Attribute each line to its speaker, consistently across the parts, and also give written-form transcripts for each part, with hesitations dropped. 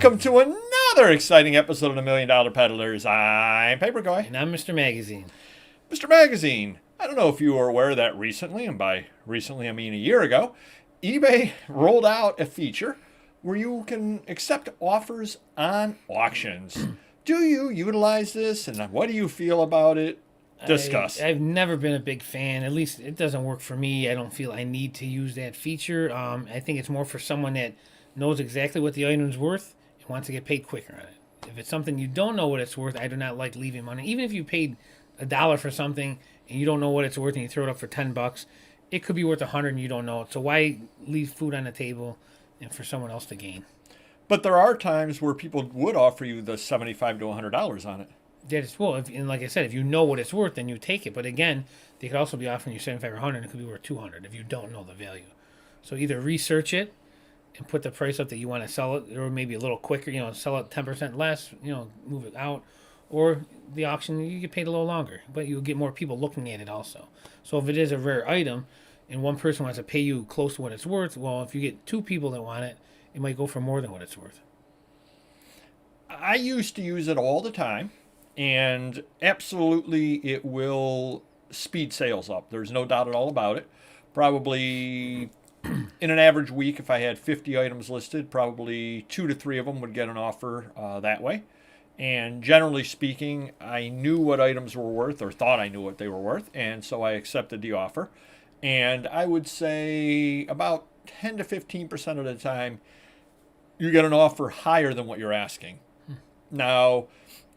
Speaker 1: Welcome to another exciting episode of the Million Dollar Peddlers. I'm Paperboy.
Speaker 2: And I'm Mr. Magazine.
Speaker 1: Mr. Magazine, I don't know if you were aware that recently, and by recently I mean a year ago, eBay rolled out a feature where you can accept offers on auctions. Do you utilize this, and what do you feel about it? Discuss.
Speaker 2: I've never been a big fan. At least it doesn't work for me. I don't feel I need to use that feature. I think it's more for someone that knows exactly what the item's worth and wants to get paid quicker on it. If it's something you don't know what it's worth, I do not like leaving money. Even if you paid $1 for something and you don't know what it's worth and you throw it up for $10, it could be worth $100 and you don't know it. So why leave food on the table and for someone else to gain?
Speaker 1: But there are times where people would offer you the $75 to $100 on it.
Speaker 2: That is, well, and like I said, if you know what it's worth, then you take it. But again, they could also be offering you 75 or 100, and it could be worth 200 if you don't know the value. So either research it and put the price up that you want to sell it, or maybe a little quicker, sell it 10% less, move it out. Or the auction, you get paid a little longer, but you'll get more people looking at it also. So if it is a rare item and one person wants to pay you close to what it's worth, well, if you get two people that want it, it might go for more than what it's worth.
Speaker 1: I used to use it all the time. And absolutely, it will speed sales up. There's no doubt at all about it. Probably in an average week, if I had 50 items listed, probably 2 to 3 of them would get an offer that way. And generally speaking, I knew what items were worth, or thought I knew what they were worth, and so I accepted the offer. And I would say about 10 to 15% of the time, you get an offer higher than what you're asking. Now,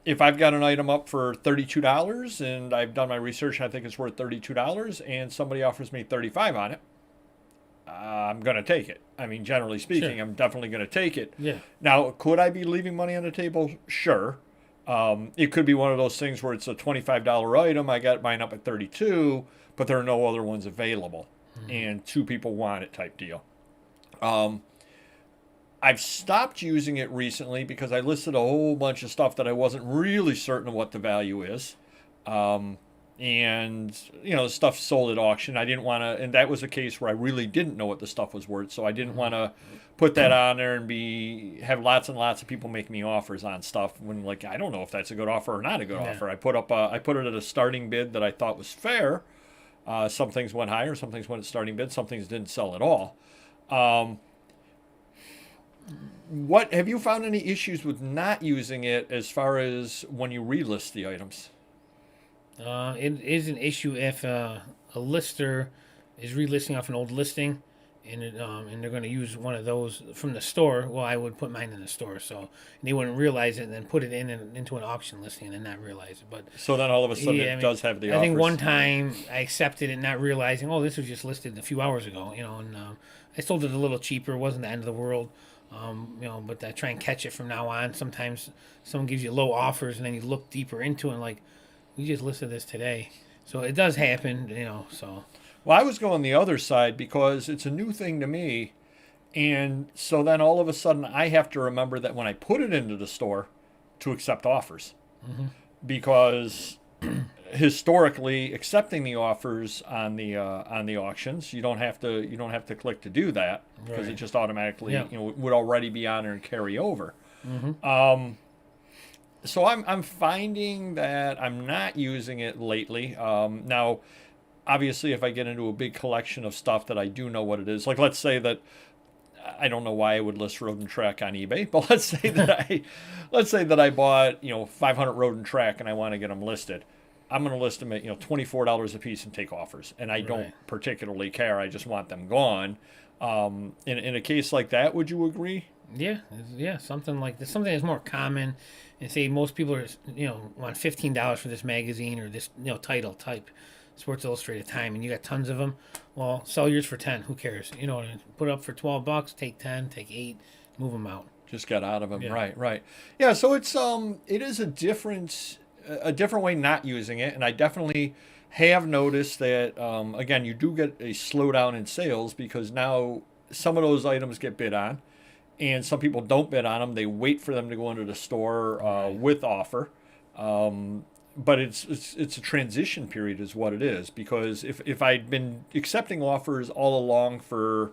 Speaker 1: if I've got an item up for $32 and I've done my research and I think it's worth $32 and somebody offers me $35 on it, I'm going to take it. I mean, generally speaking,
Speaker 2: Sure.
Speaker 1: I'm definitely going to take it.
Speaker 2: Yeah.
Speaker 1: Now, could I be leaving money on the table? Sure. It could be one of those things where it's a $25 item. I got mine up at $32, but there are no other ones available. And 2 people want it type deal. I've stopped using it recently because I listed a whole bunch of stuff that I wasn't really certain of what the value is. And, stuff sold at auction. I didn't want to, and that was a case where I really didn't know what the stuff was worth. So I didn't want to put that on there and have lots and lots of people make me offers on stuff when, I don't know if that's a good offer or not a good offer. I put it at a starting bid that I thought was fair. Some things went higher, some things went at starting bid, some things didn't sell at all. What have you found any issues with not using it as far as when you relist the items?
Speaker 2: It is an issue if a lister is relisting off an old listing, and they're going to use one of those from the store. Well, I would put mine in the store, so they wouldn't realize it, and then put it into an auction listing and not realize it. But
Speaker 1: so then all of a sudden does have the offers.
Speaker 2: I think one time I accepted it, not realizing, oh, this was just listed a few hours ago, and I sold it a little cheaper. It wasn't the end of the world. But I try and catch it from now on. Sometimes someone gives you low offers, and then you look deeper into it, and we just listed this today. So it does happen, so.
Speaker 1: Well, I was going the other side because it's a new thing to me. And so then all of a sudden I have to remember that when I put it into the store to accept offers. Mm-hmm. Because historically, accepting the offers on the auctions, you don't have to click to do that because
Speaker 2: Right.
Speaker 1: it just automatically would already be on there and carry over.
Speaker 2: Mm-hmm.
Speaker 1: So I'm finding that I'm not using it lately. Now, obviously, if I get into a big collection of stuff that I do know what it is, let's say that I don't know why I would list Road and Track on eBay, but let's say that I bought 500 Road and Track and I want to get them listed. I'm going to list them at $24 a piece and take offers, and I don't particularly care. I just want them gone. In a case like that, would you agree?
Speaker 2: Yeah, something like this, something that's more common, and say most people are want $15 for this magazine or this title type Sports Illustrated Time, and you got tons of them. Well, sell yours for 10. Who cares? Put it up for $12. Take 10. Take 8. Move them out.
Speaker 1: Just got out of them.
Speaker 2: Yeah.
Speaker 1: Right. Yeah. So it is a different way not using it, and I definitely have noticed that again you do get a slowdown in sales because now some of those items get bid on, and some people don't bid on them. They wait for them to go into the store with offer. But it's a transition period is what it is, because if I'd been accepting offers all along for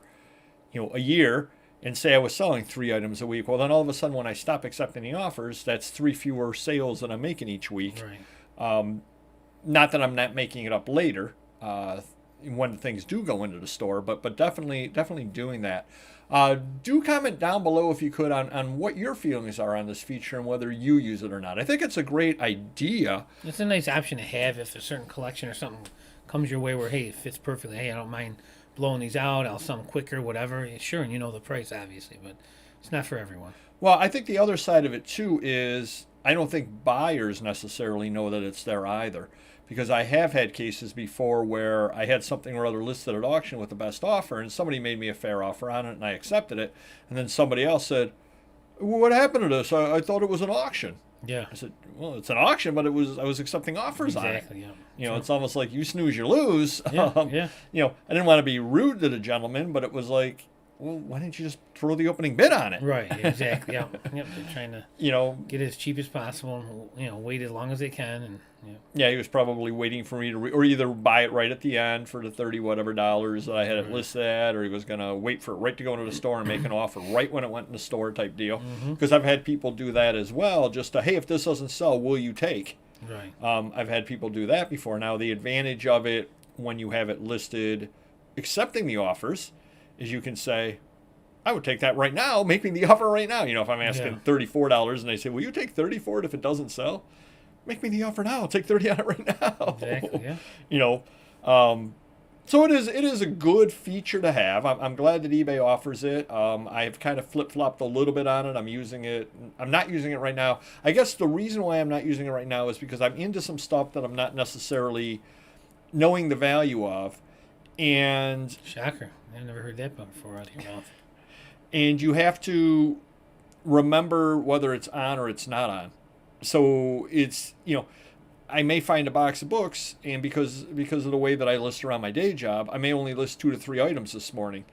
Speaker 1: a year and say I was selling 3 items a week. Well, then all of a sudden when I stop accepting the offers, that's 3 fewer sales that I'm making each week.
Speaker 2: Right.
Speaker 1: Not that I'm not making it up later when things do go into the store, but definitely doing that. Do comment down below if you could on what your feelings are on this feature and whether you use it or not. I think it's a great idea.
Speaker 2: It's a nice option to have if a certain collection or something comes your way where, hey, it fits perfectly. Hey, I don't mind blowing these out. I'll sell them quicker, whatever. Sure, and you know the price, obviously, but it's not for everyone.
Speaker 1: Well, I think the other side of it, too, is I don't think buyers necessarily know that it's there either. Because I have had cases before where I had something or other listed at auction with the best offer, and somebody made me a fair offer on it, and I accepted it. And then somebody else said, "What happened to this? I thought it was an auction."
Speaker 2: Yeah.
Speaker 1: I said, "Well, it's an auction, but I was accepting offers on it."
Speaker 2: Exactly, yeah.
Speaker 1: You know, it's almost like you snooze, you lose.
Speaker 2: Yeah, yeah.
Speaker 1: You know, I didn't want to be rude to the gentleman, but it was like, well, why didn't you just throw the opening bid on it?
Speaker 2: Right, exactly. Yeah. Yep. They're trying to get it as cheap as possible and wait as long as they can. And
Speaker 1: yeah, he was probably waiting for me to or either buy it right at the end for the 30 whatever dollars that I had it listed at, or he was going to wait for it right to go into the store and make an offer right when it went in the store type deal. Because I've had people do that as well, just to, hey, if this doesn't sell, will you take?
Speaker 2: Right.
Speaker 1: I've had people do that before. Now, the advantage of it when you have it listed accepting the offers is you can say, I would take that right now, make me the offer right now. You know, if I'm asking $34 and they say, will you take 34 if it doesn't sell? Make me the offer now. I'll take 30 on it right now.
Speaker 2: Exactly, yeah.
Speaker 1: You know, so it is a good feature to have. I'm glad that eBay offers it. I've kind of flip-flopped a little bit on it. I'm not using it right now. I guess the reason why I'm not using it right now is because I'm into some stuff that I'm not necessarily knowing the value of. And
Speaker 2: shocker. I've never heard that before out of your mouth.
Speaker 1: And you have to remember whether it's on or it's not on. So it's, I may find a box of books, and because of the way that I list around my day job, I may only list 2 to 3 items this morning.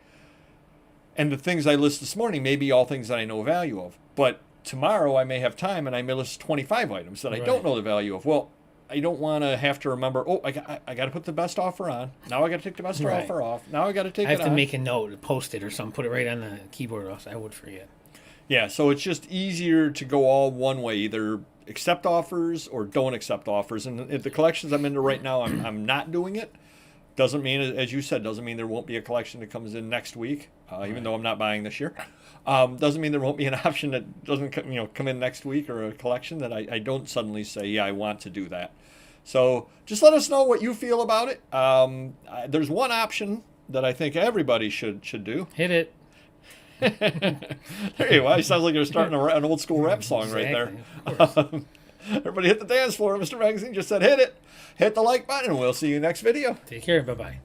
Speaker 1: And the things I list this morning may be all things that I know value of. But tomorrow I may have time, and I may list 25 items that I don't know the value of. Well, I don't want to have to remember, I got to put the best offer on. Now I got to take the best offer off. Now I got to take it
Speaker 2: I have
Speaker 1: on.
Speaker 2: to make a note, post it or something, put it right on the keyboard, or else I would forget.
Speaker 1: Yeah, so it's just easier to go all one way, either accept offers or don't accept offers. And if the collections I'm into right now, I'm not doing it. Doesn't mean, as you said, doesn't mean there won't be a collection that comes in next week, even though I'm not buying this year. Doesn't mean there won't be an option that doesn't come in next week, or a collection that I don't suddenly say, yeah, I want to do that. So just let us know what you feel about it. There's one option that I think everybody should do.
Speaker 2: Hit it.
Speaker 1: There you go. It sounds like you're starting an old school rap song right there. Everybody hit the dance floor. Mr. Magazine just said hit it. Hit the like button, and we'll see you next video.
Speaker 2: Take care. Bye-bye.